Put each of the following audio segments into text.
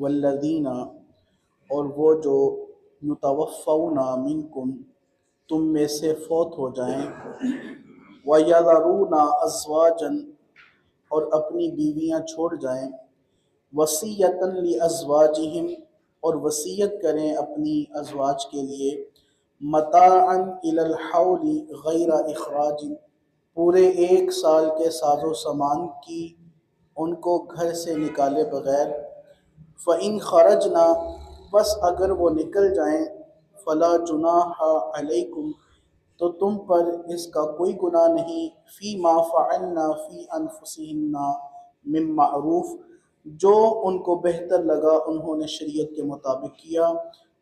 والذین، اور وہ جو یتوفون منکم، تم میں سے فوت ہو جائیں، وَيَذَرُونَ أَزْوَاجًا، اور اپنی بیویاں چھوڑ جائیں، وصیۃً لِأَزْوَاجِهِمْ، اور وصیت کریں اپنی ازواج کے لیے، متاعًا إِلَى الْحَوْلِ غَيْرَ إِخْرَاجٍ، پورے 1 سال کے ساز و سامان کی، ان کو گھر سے نکالے بغیر، فَإِنْ خَرَجْنَا، بس اگر وہ نکل جائیں، فَلَا جُنَاحَ عَلَيْكُمْ، تو تم پر اس کا کوئی گناہ نہیں، فی ما فعلنا فی انفسہن من معروف، جو ان کو بہتر لگا انہوں نے شریعت کے مطابق کیا،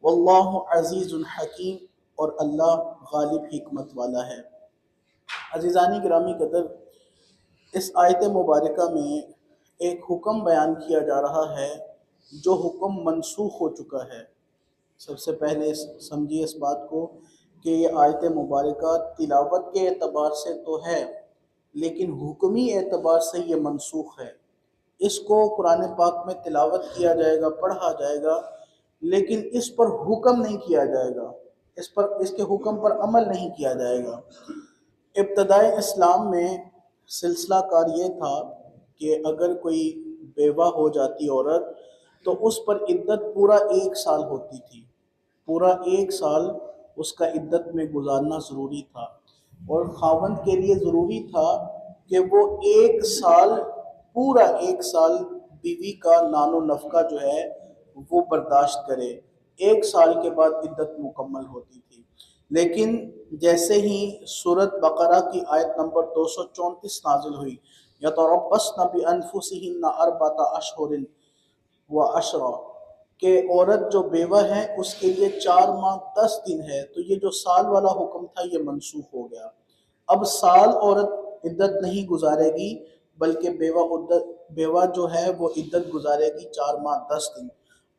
واللہ عزیز حکیم، اور اللہ غالب حکمت والا ہے۔ عزیزانی گرامی قدر، اس آیت مبارکہ میں ایک حکم بیان کیا جا رہا ہے جو حکم منسوخ ہو چکا ہے۔ سب سے پہلے سمجھیے اس بات کو کہ یہ آیت مبارکہ تلاوت کے اعتبار سے تو ہے، لیکن حکمی اعتبار سے یہ منسوخ ہے۔ اس کو قرآن پاک میں تلاوت کیا جائے گا، پڑھا جائے گا، لیکن اس پر حکم نہیں کیا جائے گا، اس کے حکم پر عمل نہیں کیا جائے گا۔ ابتدائے اسلام میں سلسلہ کار یہ تھا کہ اگر کوئی بیوہ ہو جاتی عورت تو اس پر عدت پورا 1 سال ہوتی تھی، پورا 1 سال اس کا عدت میں گزارنا ضروری تھا، اور خاوند کے لیے ضروری تھا کہ وہ 1 سال، پورا 1 سال بیوی کا نان و نفقہ جو ہے وہ برداشت کرے۔ 1 سال کے بعد عدت مکمل ہوتی تھی، لیکن جیسے ہی سورۃ بقرہ کی آیت نمبر 234 نازل ہوئی، یتربصن بانفسہن 4 اشہر وعشرا، کہ عورت جو بیوہ ہے اس کے لیے 4 ماہ 10 دن ہے، تو یہ جو سال والا حکم تھا یہ منسوخ ہو گیا۔ اب سال عورت عدت نہیں گزارے گی، بلکہ بیوہ جو ہے وہ عدت گزارے گی 4 ماہ 10 دن،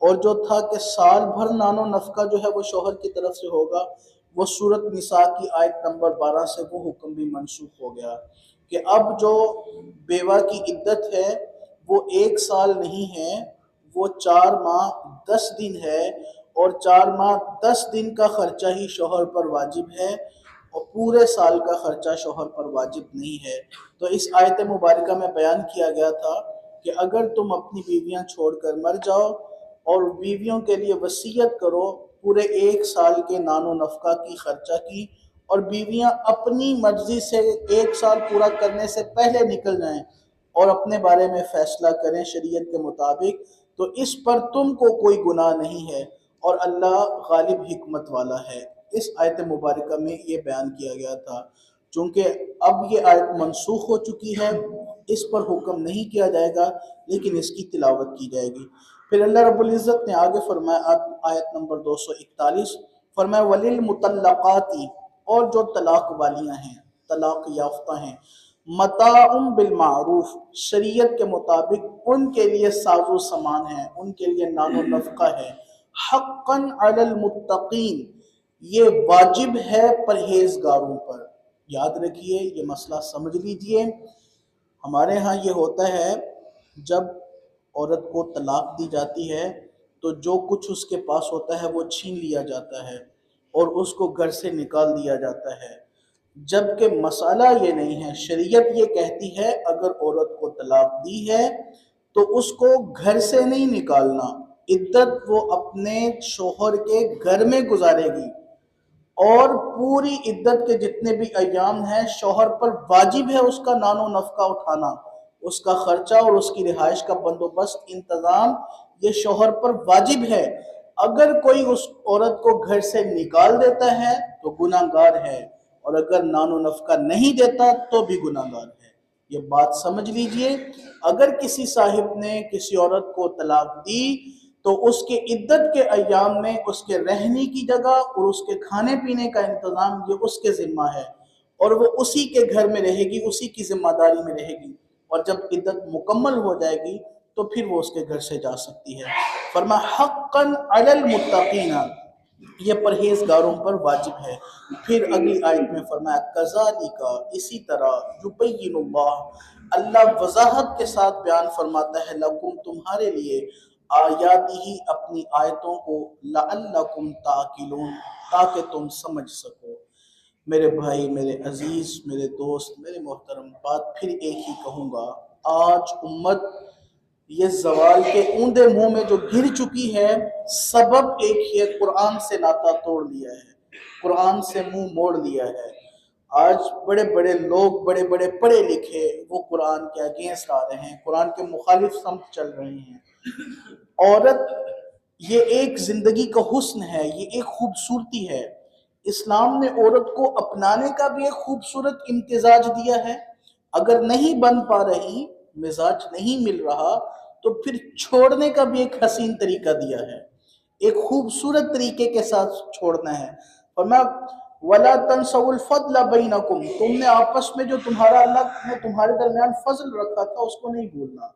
اور جو تھا کہ سال بھر نان و نفقہ جو ہے وہ شوہر کی طرف سے ہوگا، وہ سورۃ نساء کی آیت نمبر 12 سے وہ حکم بھی منسوخ ہو گیا کہ اب جو بیوہ کی عدت ہے وہ 1 سال نہیں ہے، وہ 4 ماہ 10 دن ہے، اور 4 ماہ 10 دن کا خرچہ ہی شوہر پر واجب ہے، اور پورے سال کا خرچہ شوہر پر واجب نہیں ہے۔ تو اس آیت مبارکہ میں بیان کیا گیا تھا کہ اگر تم اپنی بیویاں چھوڑ کر مر جاؤ اور بیویوں کے لیے وصیت کرو پورے 1 سال کے نان و نفقہ کی، خرچہ کی، اور بیویاں اپنی مرضی سے 1 سال پورا کرنے سے پہلے نکل جائیں اور اپنے بارے میں فیصلہ کریں شریعت کے مطابق، تو اس پر تم کو کوئی گناہ نہیں ہے، اور اللہ غالب حکمت والا ہے۔ اس آیت مبارکہ میں یہ بیان کیا گیا تھا۔ چونکہ اب یہ آیت منسوخ ہو چکی ہے، اس پر حکم نہیں کیا جائے گا، لیکن اس کی تلاوت کی جائے گی۔ پھر اللہ رب العزت نے آگے فرمایا، آیت نمبر 241، فرمایا وَلِلْمُطَلَّقَاتِ، اور جو طلاق والیاں ہیں، طلاق یافتہ ہیں، متاع بالمعروف، شریعت کے مطابق ان کے لیے ساز و سامان ہے، ان کے لیے نان و نفقہ ہے، حقاً علی المتقین، یہ واجب ہے پرہیزگاروں پر۔ یاد رکھیے، یہ مسئلہ سمجھ لیجئے۔ ہمارے ہاں یہ ہوتا ہے جب عورت کو طلاق دی جاتی ہے تو جو کچھ اس کے پاس ہوتا ہے وہ چھین لیا جاتا ہے اور اس کو گھر سے نکال دیا جاتا ہے، جبکہ مسئلہ یہ نہیں ہے۔ شریعت یہ کہتی ہے اگر عورت کو طلاق دی ہے تو اس کو گھر سے نہیں نکالنا، عدت وہ اپنے شوہر کے گھر میں گزارے گی، اور پوری عدت کے جتنے بھی ایام ہیں شوہر پر واجب ہے اس کا نان و نفقہ اٹھانا، اس کا خرچہ اور اس کی رہائش کا بندوبست، انتظام، یہ شوہر پر واجب ہے۔ اگر کوئی اس عورت کو گھر سے نکال دیتا ہے تو گناہ گار ہے، اور اگر نان و نفقہ نہیں دیتا تو بھی گناہ گار ہے۔ یہ بات سمجھ لیجئے، اگر کسی صاحب نے کسی عورت کو طلاق دی تو اس کے عدت کے ایام میں اس کے رہنے کی جگہ اور اس کے کھانے پینے کا انتظام یہ اس کے ذمہ ہے، اور وہ اسی کے گھر میں رہے گی، اسی کی ذمہ داری میں رہے گی، اور جب عدت مکمل ہو جائے گی تو پھر وہ اس کے گھر سے جا سکتی ہے۔ فرمایا حقاً علی المتقین، یہ پرہیزگاروں پر واجب ہے۔ پھر اگلی آیت میں فرمایا کذالک، اسی طرح، یبین اللہ، اللہ وضاحت کے ساتھ بیان فرماتا ہے، لکم، تمہارے لیے، آیاتی ہی اپنی آیتوں کو لعلکم تعقلون تاکہ تم سمجھ سکو۔ میرے بھائی، میرے عزیز، میرے دوست، میرے محترم، بات پھر ایک ہی کہوں گا، آج امت یہ زوال کے اوندے منہ میں جو گر چکی ہے، سبب ایک ہی ہے، قرآن سے ناطہ توڑ لیا ہے، قرآن سے منہ موڑ لیا ہے۔ آج بڑے بڑے لوگ، بڑے بڑے پڑھے لکھے، وہ قرآن کے اگینسٹ آ رہے ہیں، قرآن کے مخالف سمت چل رہے ہیں۔ عورت یہ ایک زندگی کا حسن ہے، یہ ایک خوبصورتی ہے۔ اسلام نے عورت کو اپنانے کا بھی ایک خوبصورت امتزاج دیا ہے۔ اگر نہیں بن پا رہی، مزاج نہیں مل رہا، تو پھر چھوڑنے کا بھی ایک حسین طریقہ دیا ہے، ایک خوبصورت طریقے کے ساتھ چھوڑنا ہے۔ فرمایا وَلَا تَنْسَوُا الْفَضْلَ بَيْنَكُمْ، تم نے آپس میں جو تمہارا اللہ نے تمہارے درمیان فضل رکھا تھا اس کو نہیں بھولنا،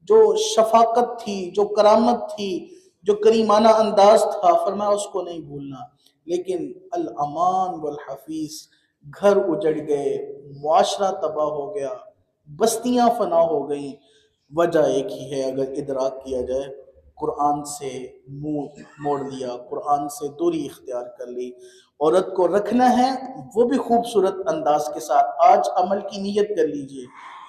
جو شفاقت تھی، جو کرامت تھی، جو کریمانہ انداز تھا، فرمایا اس کو نہیں بھولنا۔ لیکن الامان والحفیظ، گھر اجڑ گئے، معاشرہ تباہ ہو گیا، بستیاں فنا ہو گئیں۔ وجہ ایک ہی ہے، اگر ادراک کیا جائے، قرآن سے منہ موڑ لیا، قرآن سے دوری اختیار کر لی۔ عورت کو رکھنا ہے وہ بھی خوبصورت انداز کے ساتھ، آج عمل کی نیت کر لیجئے،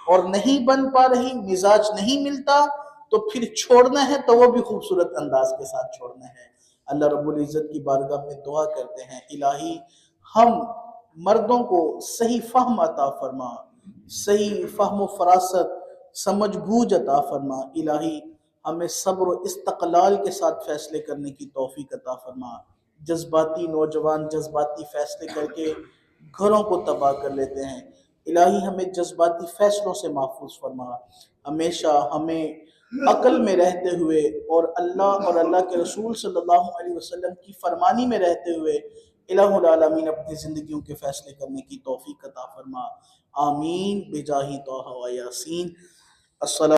اور نہیں بن پا رہی، مزاج نہیں ملتا، تو پھر چھوڑنا ہے تو وہ بھی خوبصورت انداز کے ساتھ چھوڑنا ہے۔ اللہ رب العزت کی بارگاہ میں دعا کرتے ہیں، الہی ہم مردوں کو صحیح فہم عطا فرما، صحیح فہم و فراست، سمجھ بوجھ عطا فرما۔ الہی ہمیں صبر و استقلال کے ساتھ فیصلے کرنے کی توفیق عطا فرما۔ جذباتی نوجوان جذباتی فیصلے کر کے گھروں کو تباہ کر لیتے ہیں، الہی ہمیں جذباتی فیصلوں سے محفوظ فرما۔ ہمیشہ ہمیں عقل میں رہتے ہوئے اور اللہ کے رسول صلی اللہ علیہ وسلم کی فرمانی میں رہتے ہوئے الہ العالمین اپنی زندگیوں کے فیصلے کرنے کی توفیق عطا فرما۔ آمین بجاہ طہ و یاسین۔ السلام